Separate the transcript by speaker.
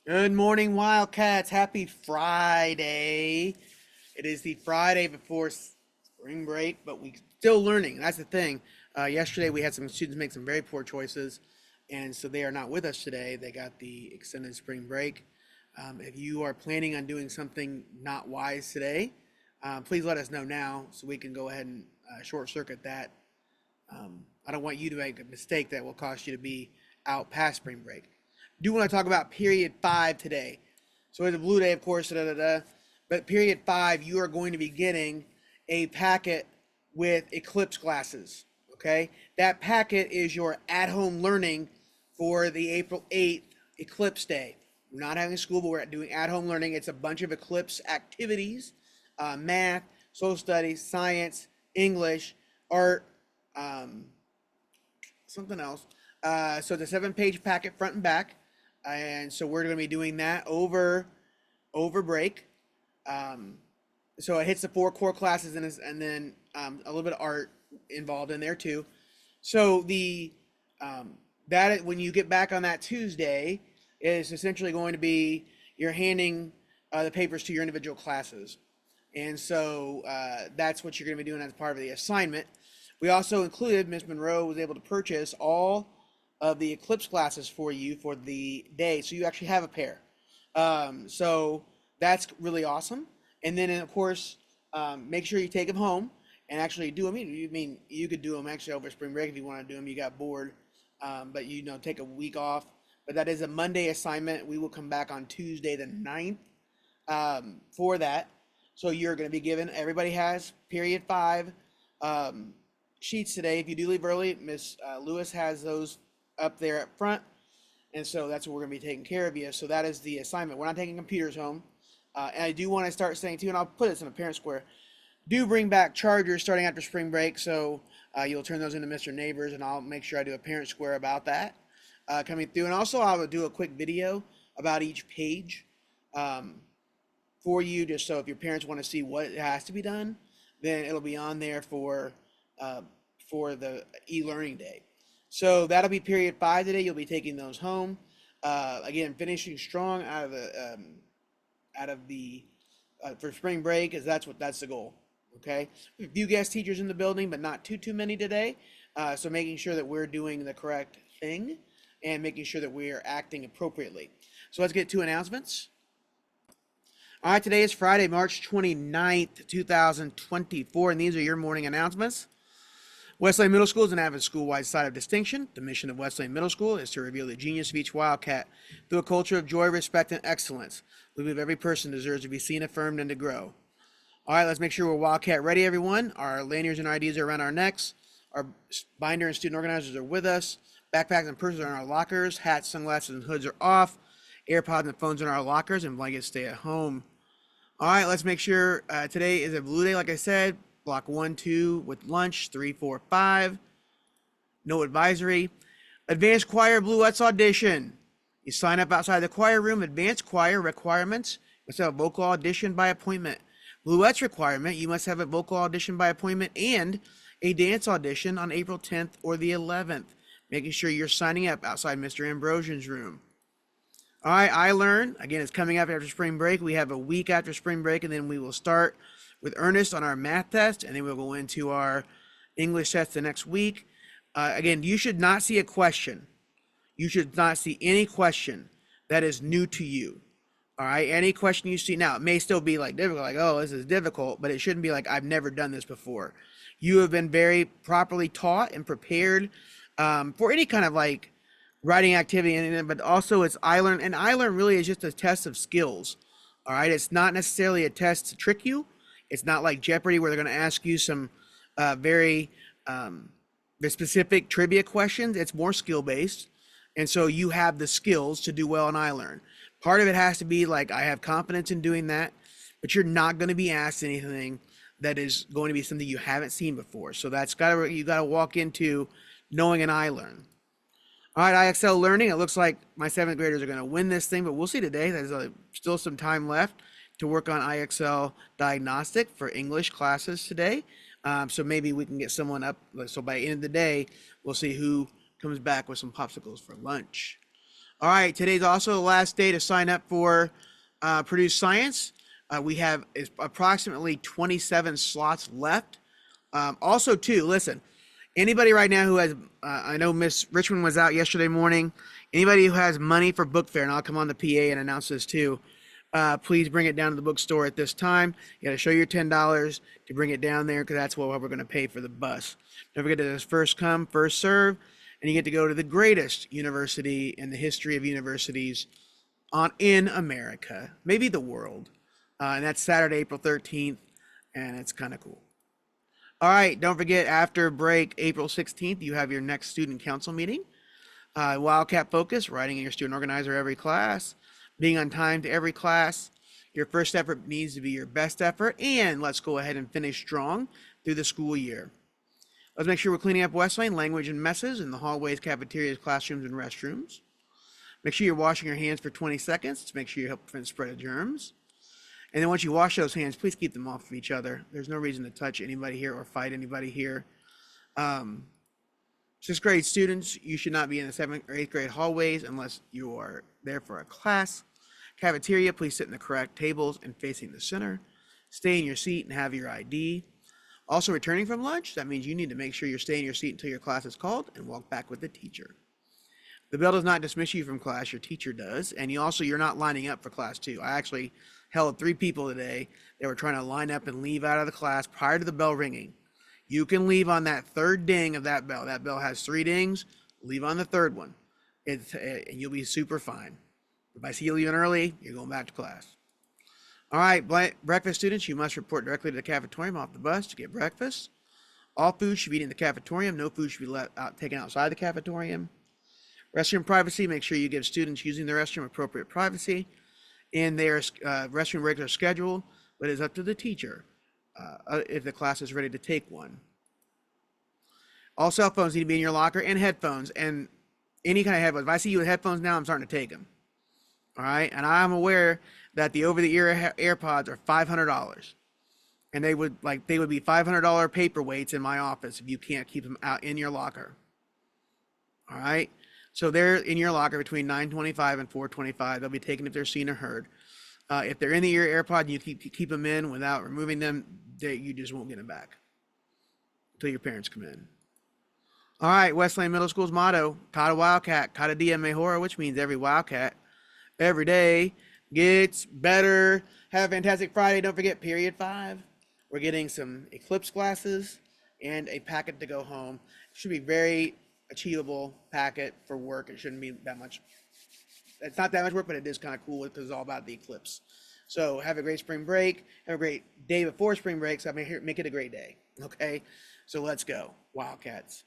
Speaker 1: Good morning, Wildcats. Happy Friday. It is the Friday before spring break, but we still learning. That's the thing. Yesterday we had some students make some very poor choices, and so they are not with us today. They got the extended spring break. If you are planning on doing something not wise today, please let us know now so we can go ahead and short circuit that. I don't want you to make a mistake that will cost you to be out past spring break. Do want to talk about period 5 today. So it's a blue day, of course, but period 5, you are going to be getting a packet with Eclipse classes. Okay, that packet is your at-home learning for the April 8th Eclipse Day. We're not having school, but we're doing at-home learning. It's a bunch of Eclipse activities: math, social studies, science, English, art, um, something else. So it's a 7-page packet front and back, and so we're going to be doing that over break. Um, so it hits the 4 core classes and then a little bit of art involved in there too. So the that when you get back on that Tuesday is essentially going to be you're handing the papers to your individual classes, and so that's what you're going to be doing as part of the assignment. We also included Miss Monroe was able to purchase all of the Eclipse glasses for you for the day, so you actually have a pair. So that's really awesome. And then of course, make sure you take them home and actually do them. You could do them actually over spring break if you want to do them. You got bored, but take a week off. But that is a Monday assignment. We will come back on Tuesday the 9th for that. So you're going to be given. Everybody has period 5 sheets today. If you do leave early, Miss Lewis has those up there up front, and so that's what we're going to be taking care of you. So that is the assignment. We're not taking computers home, and I do want to start saying too, and I'll put this in a parent square. Do bring back chargers starting after spring break, so you'll turn those into Mr. Neighbors, and I'll make sure I do a parent square about that coming through, and also I will do a quick video about each page um, for you, just so if your parents want to see what has to be done, then it'll be on there uh, for the e-learning day. So that'll be period 5 today. You'll be taking those home. Again, finishing strong out of the for spring break, because that's the goal. Okay, we have a few guest teachers in the building, but not too many today. So making sure that we're doing the correct thing and making sure that we are acting appropriately. So let's get to announcements. All right, today is Friday, March 29th, 2024, and these are your morning announcements. Wesleyan Middle School is an avid school-wide site of distinction. The mission of Wesleyan Middle School is to reveal the genius of each Wildcat through a culture of joy, respect, and excellence. We believe every person deserves to be seen, affirmed, and to grow. All right, let's make sure we're Wildcat ready, everyone. Our lanyards and IDs are around our necks. Our binder and student organizers are with us. Backpacks and purses are in our lockers. Hats, sunglasses, and hoods are off. AirPods and phones are in our lockers, and blankets stay at home. All right, let's make sure today is a blue day, like I said. Block 1, 2 with lunch, 3, 4, 5. No advisory. Advanced choir Bluettes audition. You sign up outside the choir room. Advanced choir requirements: you must have a vocal audition by appointment. Bluettes requirement: you must have a vocal audition by appointment and a dance audition on April 10th or the 11th. Making sure you're signing up outside Mr. Ambrosian's room. All right, iLearn, again, it's coming up after spring break. We have a week after spring break, and then we will start with Ernest on our math test, and then we'll go into our English test the next week. Again, you should not see a question. You should not see any question that is new to you. All right, any question you see now, it may still be like difficult, like, oh, this is difficult, but it shouldn't be like, I've never done this before. You have been very properly taught and prepared for any kind of like writing activity, but also it's iLearn, and iLearn really is just a test of skills. All right, it's not necessarily a test to trick you. It's not like Jeopardy where they're going to ask you some very specific trivia questions. It's more skill based, and so you have the skills to do well in iLearn. Part of it has to be like I have confidence in doing that, but you're not going to be asked anything that is going to be something you haven't seen before. So you got to walk into knowing an iLearn. All right, IXL Learning. It looks like my 7th graders are going to win this thing, but we'll see today. There's still some time left to work on IXL Diagnostic for English classes today. So maybe we can get someone up. So by the end of the day, we'll see who comes back with some popsicles for lunch. All right, today's also the last day to sign up for Purdue Science. We have approximately 27 slots left. Also, too, listen, anybody right now who has, I know Miss Richmond was out yesterday morning. Anybody who has money for book fair, and I'll come on the PA and announce this too, please bring it down to the bookstore at this time. You got to show your $10 to bring it down there because that's what we're going to pay for the bus. Don't forget that it's first come, first serve, and you get to go to the greatest university in the history of universities in America, maybe the world. And that's Saturday, April 13th, and it's kind of cool. All right, don't forget after break, April 16th, you have your next student council meeting. Wildcat focus, writing in your student organizer every class, being on time to every class. Your first effort needs to be your best effort, and let's go ahead and finish strong through the school year. Let's make sure we're cleaning up West Lane, language and messes in the hallways, cafeterias, classrooms, and restrooms. Make sure you're washing your hands for 20 seconds to make sure you help prevent spread of germs. And then once you wash those hands, please keep them off of each other. There's no reason to touch anybody here or fight anybody here. Sixth grade students, you should not be in the 7th or 8th grade hallways unless you are there for a class. Cafeteria, please sit in the correct tables and facing the center. Stay in your seat and have your ID. Also returning from lunch, that means you need to make sure you're staying in your seat until your class is called and walk back with the teacher. The bell does not dismiss you from class, your teacher does, and you're not lining up for class 2. I actually held 3 people today that were trying to line up and leave out of the class prior to the bell ringing. You can leave on that 3rd ding of that bell. That bell has 3 dings, leave on the 3rd one. And you'll be super fine. If I see you leaving early, you're going back to class. All right, breakfast students, you must report directly to the cafetorium off the bus to get breakfast. All food should be eaten in the cafetorium. No food should be taken outside the cafetorium. Restroom privacy, make sure you give students using the restroom appropriate privacy. And their restroom breaks are scheduled, but it's up to the teacher if the class is ready to take one. All cell phones need to be in your locker, and headphones, and any kind of headphones. If I see you with headphones now, I'm starting to take them. All right, and I'm aware that the over-the-ear AirPods are $500, and they would be $500 paperweights in my office if you can't keep them out in your locker. All right. So they're in your locker between 9:25 and 4:25. They'll be taken if they're seen or heard. If they're in the ear AirPod and you keep them in without removing them, you just won't get them back until your parents come in. All right, West Lane Middle School's motto, Kata Wildcat, Kata Dia Mejora, which means every Wildcat, every day gets better. Have a fantastic Friday. Don't forget, period 5. We're getting some Eclipse glasses and a packet to go home. It should be very achievable packet for work. It shouldn't be that much. It's not that much work, but it is kind of cool because it's all about the eclipse. So have a great spring break. Have a great day before spring break. So make it a great day. Okay. So let's go, Wildcats.